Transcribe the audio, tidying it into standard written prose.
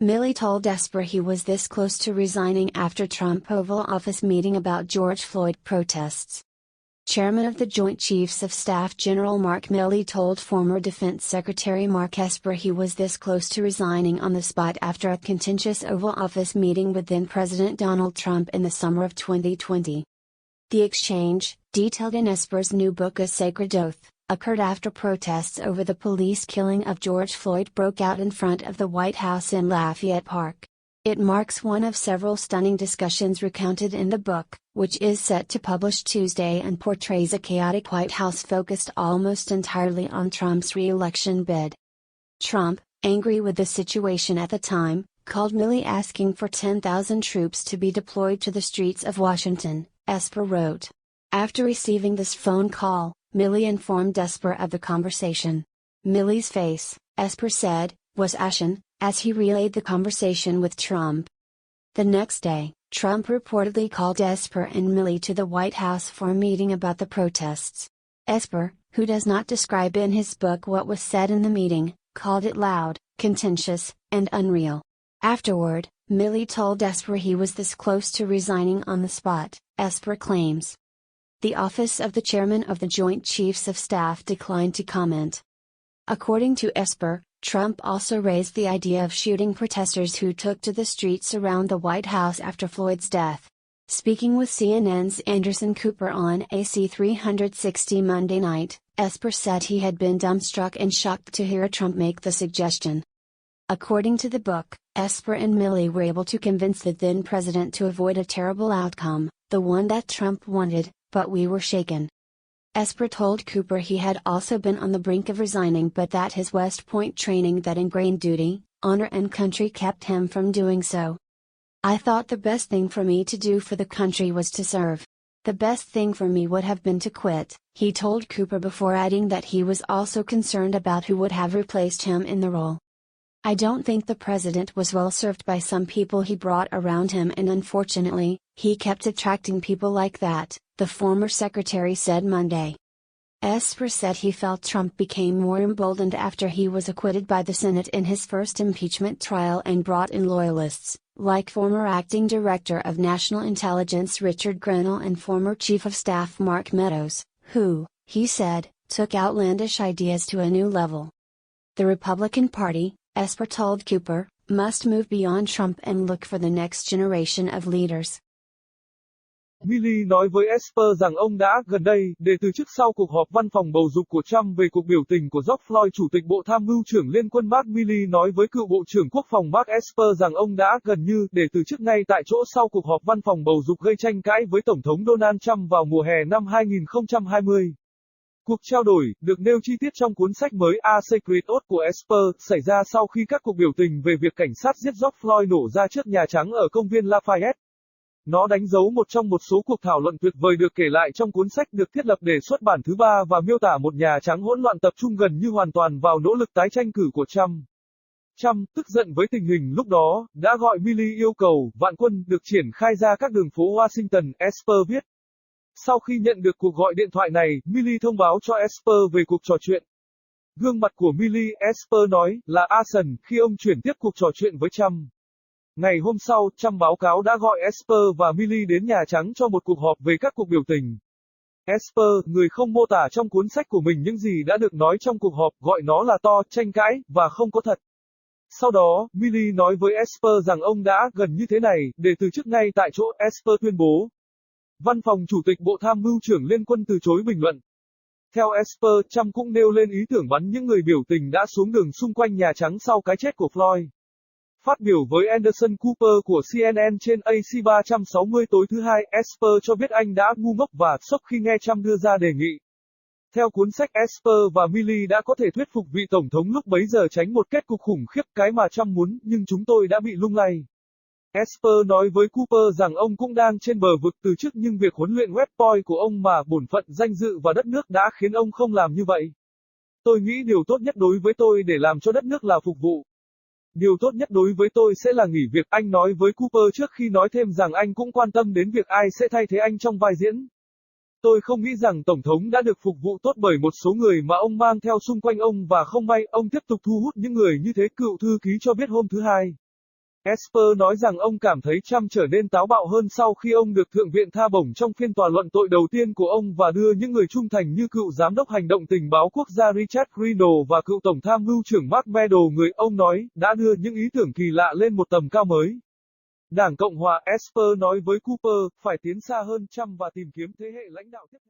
Milley told Esper he was this close to resigning after Trump Oval Office meeting about George Floyd protests. Chairman of the Joint Chiefs of Staff General Mark Milley told former Defense Secretary Mark Esper he was this close to resigning on the spot after a contentious Oval Office meeting with then-President Donald Trump in the summer of 2020. The exchange, detailed in Esper's new book A Sacred Oath, occurred after protests over the police killing of George Floyd broke out in front of the White House in Lafayette Park. It marks one of several stunning discussions recounted in the book, which is set to publish Tuesday and portrays a chaotic White House focused almost entirely on Trump's re-election bid. Trump, angry with the situation at the time, called Milley asking for 10,000 troops to be deployed to the streets of Washington, Esper wrote. After receiving this phone call, Milley informed Esper of the conversation. Milley's face, Esper said, was ashen, as he relayed the conversation with Trump. The next day, Trump reportedly called Esper and Milley to the White House for a meeting about the protests. Esper, who does not describe in his book what was said in the meeting, called it loud, contentious, and unreal. Afterward, Milley told Esper he was this close to resigning on the spot, Esper claims. The office of the chairman of the Joint Chiefs of Staff declined to comment. According to Esper, Trump also raised the idea of shooting protesters who took to the streets around the White House after Floyd's death. Speaking with CNN's Anderson Cooper on AC 360 Monday night, Esper said he had been dumbstruck and shocked to hear Trump make the suggestion. According to the book, Esper and Milley were able to convince the then president to avoid a terrible outcome, the one that Trump wanted, but we were shaken. Esper told Cooper he had also been on the brink of resigning but that his West Point training that ingrained duty, honor and country kept him from doing so. I thought the best thing for me to do for the country was to serve. The best thing for me would have been to quit, he told Cooper before adding that he was also concerned about who would have replaced him in the role. I don't think the president was well served by some people he brought around him and unfortunately, he kept attracting people like that, the former secretary said Monday. Esper said he felt Trump became more emboldened after he was acquitted by the Senate in his first impeachment trial and brought in loyalists, like former acting director of National Intelligence Richard Grenell and former Chief of Staff Mark Meadows, who, he said, took outlandish ideas to a new level. The Republican Party, Esper told Cooper, must move beyond Trump and look for the next generation of leaders. Milley nói với Esper rằng ông đã gần đây để từ chức sau cuộc họp văn phòng bầu dục của Trump về cuộc biểu tình của George Flo. Chủ tịch Bộ Tham mưu trưởng Liên quân Mark Milley nói với cựu Bộ trưởng Quốc phòng Mark Esper rằng ông đã gần như để từ chức ngay tại chỗ sau cuộc họp văn phòng bầu dục gây tranh cãi với Tổng thống Donald Trump vào mùa hè năm 2020. Cuộc trao đổi, được nêu chi tiết trong cuốn sách mới A Sacred Oath của Esper, xảy ra sau khi các cuộc biểu tình về việc cảnh sát giết George Floyd nổ ra trước Nhà Trắng ở công viên Lafayette. Nó đánh dấu một trong một số cuộc thảo luận tuyệt vời được kể lại trong cuốn sách được thiết lập để xuất bản thứ ba và miêu tả một Nhà Trắng hỗn loạn tập trung gần như hoàn toàn vào nỗ lực tái tranh cử của Trump. Trump, tức giận với tình hình lúc đó, đã gọi Milley yêu cầu vạn quân được triển khai ra các đường phố Washington, Esper viết. Sau khi nhận được cuộc gọi điện thoại này, Milley thông báo cho Esper về cuộc trò chuyện. Gương mặt của Milley, Esper nói, là Asen khi ông chuyển tiếp cuộc trò chuyện với Trump. Ngày hôm sau, Trump báo cáo đã gọi Esper và Milley đến Nhà Trắng cho một cuộc họp về các cuộc biểu tình. Esper, người không mô tả trong cuốn sách của mình những gì đã được nói trong cuộc họp, gọi nó là to, tranh cãi, và không có thật. Sau đó, Milley nói với Esper rằng ông đã gần như thế này, để từ chức ngay tại chỗ, Esper tuyên bố. Văn phòng Chủ tịch Bộ Tham mưu trưởng Liên quân từ chối bình luận. Theo Esper, Trump cũng nêu lên ý tưởng bắn những người biểu tình đã xuống đường xung quanh Nhà Trắng sau cái chết của Floyd. Phát biểu với Anderson Cooper của CNN trên AC 360 tối thứ Hai, Esper cho biết anh đã ngu ngốc và sốc khi nghe Trump đưa ra đề nghị. Theo cuốn sách Esper và Milley đã có thể thuyết phục vị Tổng thống lúc bấy giờ tránh một kết cục khủng khiếp cái mà Trump muốn, nhưng chúng tôi đã bị lung lay. Esper nói với Cooper rằng ông cũng đang trên bờ vực từ chức nhưng việc huấn luyện West Point của ông mà bổn phận, danh dự và đất nước đã khiến ông không làm như vậy. Tôi nghĩ điều tốt nhất đối với tôi để làm cho đất nước là phục vụ. Điều tốt nhất đối với tôi sẽ là nghỉ việc, anh nói với Cooper trước khi nói thêm rằng anh cũng quan tâm đến việc ai sẽ thay thế anh trong vai diễn. Tôi không nghĩ rằng Tổng thống đã được phục vụ tốt bởi một số người mà ông mang theo xung quanh ông và không may, ông tiếp tục thu hút những người như thế, cựu thư ký cho biết hôm thứ Hai. Esper nói rằng ông cảm thấy Trump trở nên táo bạo hơn sau khi ông được Thượng viện tha bổng trong phiên tòa luận tội đầu tiên của ông và đưa những người trung thành như cựu giám đốc hành động tình báo quốc gia Richard Grenell và cựu tổng tham mưu trưởng Mark Meadows, người ông nói, đã đưa những ý tưởng kỳ lạ lên một tầm cao mới. Đảng Cộng hòa, Esper nói với Cooper, phải tiến xa hơn Trump và tìm kiếm thế hệ lãnh đạo tiếp theo.